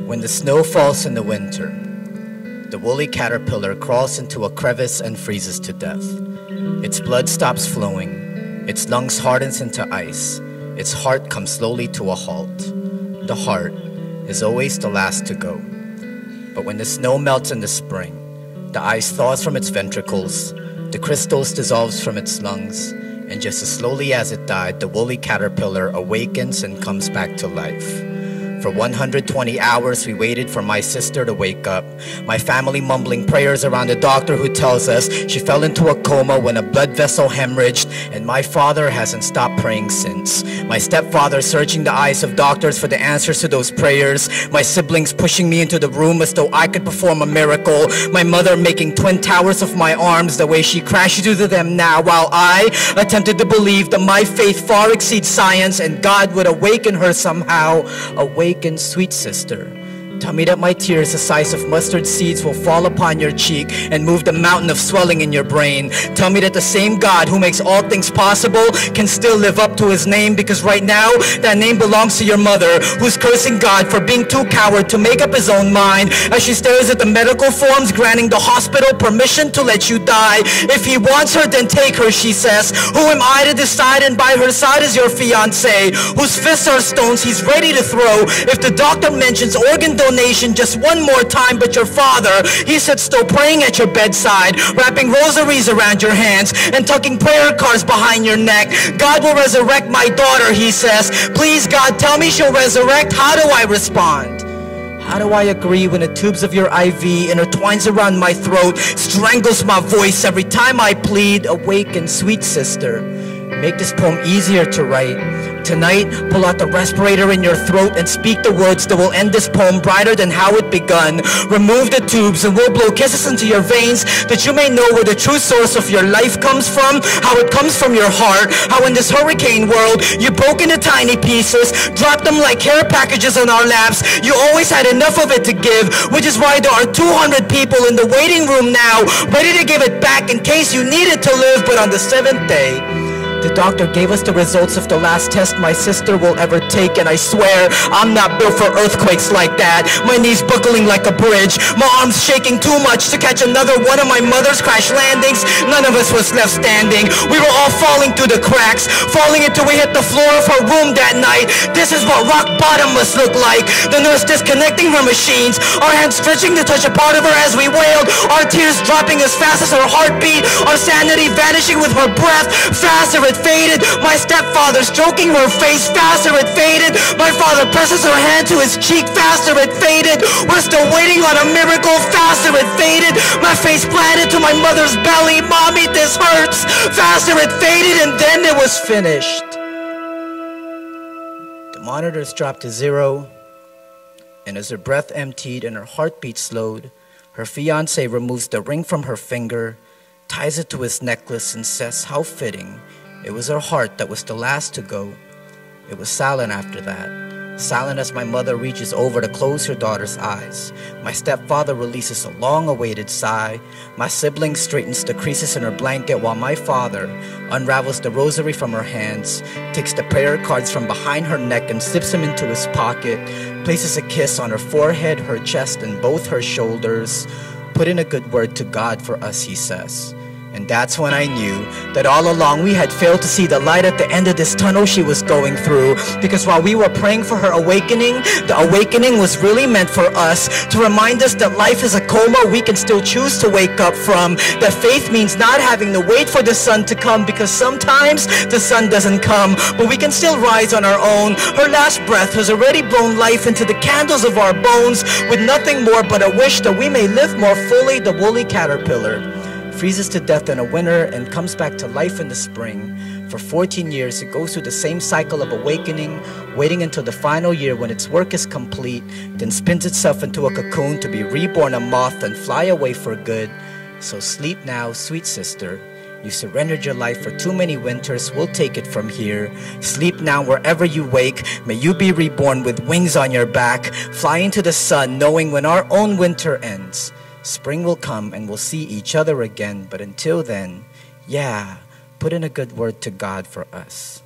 When the snow falls in the winter, the woolly caterpillar crawls into a crevice and freezes to death. Its blood stops flowing, its lungs hardens into ice, its heart comes slowly to a halt. The heart is always the last to go. But when the snow melts in the spring, the ice thaws from its ventricles, the crystals dissolves from its lungs, and just as slowly as it died, the woolly caterpillar awakens and comes back to life. For 120 hours, we waited for my sister to wake up. My family mumbling prayers around a doctor who tells us she fell into a coma when a blood vessel hemorrhaged, and my father hasn't stopped praying since. My stepfather searching the eyes of doctors for the answers to those prayers. My siblings pushing me into the room as though I could perform a miracle. My mother making twin towers of my arms the way she crashed into them now, while I attempted to believe that my faith far exceeds science and God would awaken her somehow. Awaken, sweet sister. Tell me that my tears the size of mustard seeds will fall upon your cheek and move the mountain of swelling in your brain. Tell me that the same God who makes all things possible can still live up to his name, because right now that name belongs to your mother, who's cursing God for being too coward to make up his own mind as she stares at the medical forms granting the hospital permission to let you die. If he wants her, then take her, she says. Who am I to decide? And by her side is your fiancé, whose fists are stones he's ready to throw if the doctor mentions organ donation just one more time. But your father, he sits still praying at your bedside, wrapping rosaries around your hands and tucking prayer cards behind your neck. God will resurrect my daughter, he says. Please, God, tell me she'll resurrect. How do I respond? How do I agree when the tubes of your IV intertwines around my throat, strangles my voice every time I plead? Awaken, sweet sister. Make this poem easier to write. Tonight, pull out the respirator in your throat and speak the words that will end this poem brighter than how it begun. Remove the tubes and we'll blow kisses into your veins, that you may know where the true source of your life comes from, how it comes from your heart, how in this hurricane world you broke into tiny pieces, dropped them like care packages on our laps. You always had enough of it to give, which is why there are 200 people in the waiting room now, ready to give it back in case you need it to live. But on the 7th day, the doctor gave us the results of the last test my sister will ever take, and I swear I'm not built for earthquakes like that. My knees buckling like a bridge, my arms shaking too much to catch another one of my mother's crash landings. None of us was left standing. We were all falling through the cracks, falling until we hit the floor of her room that night. This is what rock bottom must look like. The nurse disconnecting her machines, our hands stretching to touch a part of her as we wailed, our tears dropping as fast as her heartbeat, our sanity vanishing with her breath. Faster it faded, my stepfather stroking her face. Faster it faded, my father presses her hand to his cheek. Faster it faded, we're still waiting on a miracle. Faster it faded, my face planted to my mother's belly. Mommy, this hurts. Faster it faded, and then it was finished. The monitors dropped to 0, and as her breath emptied and her heartbeat slowed, her fiancé removes the ring from her finger, ties it to his necklace, and says, how fitting. It was her heart that was the last to go. It was silent after that, silent as my mother reaches over to close her daughter's eyes. My stepfather releases a long-awaited sigh. My sibling straightens the creases in her blanket while my father unravels the rosary from her hands, takes the prayer cards from behind her neck and slips them into his pocket, places a kiss on her forehead, her chest, and both her shoulders. Put in a good word to God for us, he says. And that's when I knew that all along we had failed to see the light at the end of this tunnel she was going through. Because while we were praying for her awakening, the awakening was really meant for us, to remind us that life is a coma we can still choose to wake up from. That faith means not having to wait for the sun to come, because sometimes the sun doesn't come, but we can still rise on our own. Her last breath has already blown life into the candles of our bones, with nothing more but a wish that we may live more fully. The woolly caterpillar freezes to death in a winter and comes back to life in the spring. For 14 years, it goes through the same cycle of awakening, waiting until the final year when its work is complete, then spins itself into a cocoon to be reborn a moth and fly away for good. So sleep now, sweet sister. You surrendered your life for too many winters. We'll take it from here. Sleep now wherever you wake. May you be reborn with wings on your back, fly into the sun, knowing when our own winter ends, spring will come and we'll see each other again. But until then, yeah, put in a good word to God for us.